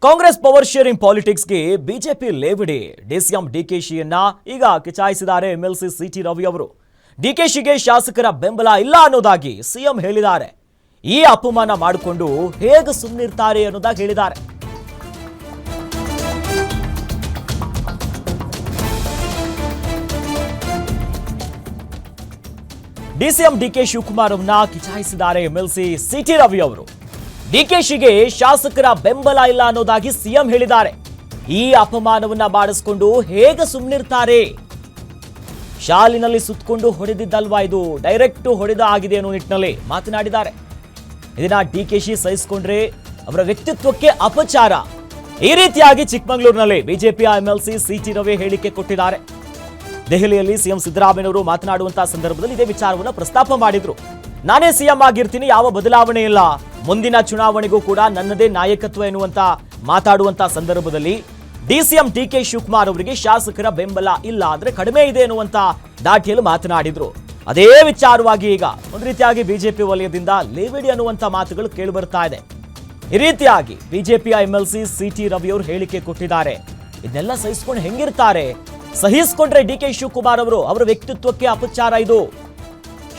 Congress power sharing ಪಾಲಿಟಿಕ್ಸ್ಗೆ BJP ಲೇವಡಿ. DCM ಡಿಕೆಶಿಯನ್ನ ಈಗ ಕಿಚಾಯಿಸಿದ್ದಾರೆ MLC city Ravi ಅವರು. ಡಿಕೆಶಿಗೆ ಶಾಸಕರ ಬೆಂಬಲ ಇಲ್ಲ ಅನ್ನೋದಾಗಿ ಸಿಎಂ ಹೇಳಿದ್ದಾರೆ. ಈ ಅಪಮಾನ ಮಾಡಿಕೊಂಡು ಹೇಗೆ ಸುಮ್ಮನಿರ್ತಾರೆ ಅನ್ನೋದಾಗಿ ಹೇಳಿದ್ದಾರೆ. ಡಿಸಿಎಂ ಡಿಕೆ ಶಿವಕುಮಾರ್ ಅವರನ್ನ ಕಿಚಾಯಿಸಿದ್ದಾರೆ ಎಂಎಲ್ಸಿ ಸಿಟಿ ರವಿ ಅವರು. ಡಿಕೆಶಿಗೆ ಶಾಸಕರ ಬೆಂಬಲ ಇಲ್ಲ ಅನ್ನೋದಾಗಿ ಸಿಎಂ ಹೇಳಿದ್ದಾರೆ. ಈ ಅಪಮಾನವನ್ನ ಮಾಡಿಸಿಕೊಂಡು ಹೇಗೆ ಸುಮ್ಮನಿರ್ತಾರೆ? ಶಾಲಿನಲ್ಲಿ ಸುತ್ತಕೊಂಡು ಹೊಡೆದಿದ್ದಲ್ವಾ ಇದು, ಡೈರೆಕ್ಟ್ ಹೊಡೆದ ಆಗಿದೆ ಅನ್ನೋ ನಿಟ್ಟಿನಲ್ಲಿ ಮಾತನಾಡಿದ್ದಾರೆ. ಇದನ್ನ ಡಿಕೆಶಿ ಸಹಿಸಿಕೊಂಡ್ರೆ ಅವರ ವ್ಯಕ್ತಿತ್ವಕ್ಕೆ ಅಪಚಾರ. ಈ ರೀತಿಯಾಗಿ ಚಿಕ್ಕಮಗಳೂರಿನಲ್ಲಿ ಬಿಜೆಪಿಯ ಎಂಎಲ್ಸಿ ಸಿಟಿ ರವಿ ಹೇಳಿಕೆ ಕೊಟ್ಟಿದ್ದಾರೆ. ದೆಹಲಿಯಲ್ಲಿ ಸಿಎಂ ಸಿದ್ದರಾಮಯ್ಯನವರು ಮಾತನಾಡುವಂತಹ ಸಂದರ್ಭದಲ್ಲಿ ಇದೇ ವಿಚಾರವನ್ನು ಪ್ರಸ್ತಾಪ ಮಾಡಿದ್ರು. ನಾನೇ ಸಿಎಂ ಆಗಿರ್ತೀನಿ, ಯಾವ ಬದಲಾವಣೆ ಇಲ್ಲ, ಮುಂದಿನ ಚುನಾವಣೆಗೂ ಕೂಡ ನನ್ನದೇ ನಾಯಕತ್ವ ಎನ್ನುವಂತ ಮಾತಾಡುವಂತ ಸಂದರ್ಭದಲ್ಲಿ ಡಿಸಿಎಂ ಡಿಕೆ ಶಿವಕುಮಾರ್ ಅವರಿಗೆ ಶಾಸಕರ ಬೆಂಬಲ ಇಲ್ಲ, ಅಂದ್ರೆ ಕಡಿಮೆ ಇದೆ ಎನ್ನುವಂತ ದಾಟಿಯಲ್ಲಿ ಮಾತನಾಡಿದ್ರು. ಅದೇ ವಿಚಾರವಾಗಿ ಈಗ ಒಂದು ರೀತಿಯಾಗಿ ಬಿಜೆಪಿ ವಲಯದಿಂದ ಲೇವಡಿ ಅನ್ನುವಂತ ಮಾತುಗಳು ಕೇಳಿ ಬರ್ತಾ ಇದೆ. ಈ ರೀತಿಯಾಗಿ ಬಿಜೆಪಿಯ ಎಂಎಲ್ಸಿ ಸಿಟಿ ರವಿ ಅವರು ಹೇಳಿಕೆ ಕೊಟ್ಟಿದ್ದಾರೆ. ಇದನ್ನೆಲ್ಲ ಸಹಿಸಿಕೊಂಡು ಹೆಂಗಿರ್ತಾರೆ? ಸಹಿಸಿಕೊಂಡ್ರೆ ಡಿಕೆ ಶಿವಕುಮಾರ್ ಅವರು ಅವರ ವ್ಯಕ್ತಿತ್ವಕ್ಕೆ ಅಪಚಾರ ಇದು.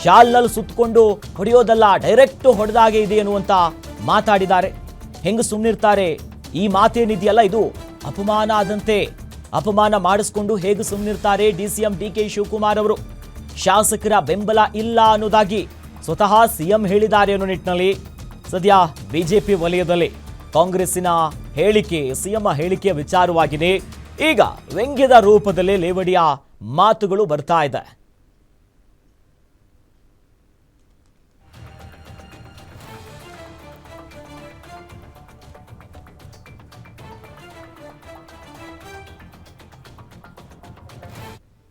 ಶಾಲ್ನಲ್ಲಿ ಸುತ್ತಕೊಂಡು ಹೊಡೆಯೋದಲ್ಲ, ಡೈರೆಕ್ಟ್ ಹೊಡೆದಾಗೆ ಇದೆ ಎನ್ನುವಂತ ಮಾತಾಡಿದ್ದಾರೆ. ಹೆಂಗ್ ಸುಮ್ಮನಿರ್ತಾರೆ? ಈ ಮಾತೇನಿದೆಯಲ್ಲ ಇದು ಅಪಮಾನ ಆದಂತೆ. ಅಪಮಾನ ಮಾಡಿಸ್ಕೊಂಡು ಹೇಗೆ ಸುಮ್ಮನಿರ್ತಾರೆ ಡಿಸಿಎಂ ಡಿಕೆ ಶಿವಕುಮಾರ್ ಅವರು? ಶಾಸಕರ ಬೆಂಬಲ ಇಲ್ಲ ಅನ್ನೋದಾಗಿ ಸ್ವತಃ ಸಿಎಂ ಹೇಳಿದ್ದಾರೆ ಅನ್ನೋ ನಿಟ್ಟಿನಲ್ಲಿ ಸದ್ಯ ಬಿಜೆಪಿ ವಲಯದಲ್ಲಿ ಕಾಂಗ್ರೆಸ್ಸಿನ ಹೇಳಿಕೆ, ಸಿಎಂ ಹೇಳಿಕೆಯ ವಿಚಾರವಾಗಿದೆ. ಈಗ ವ್ಯಂಗ್ಯದ ರೂಪದಲ್ಲಿ ಲೇವಡಿಯ ಮಾತುಗಳು ಬರ್ತಾ ಇದೆ.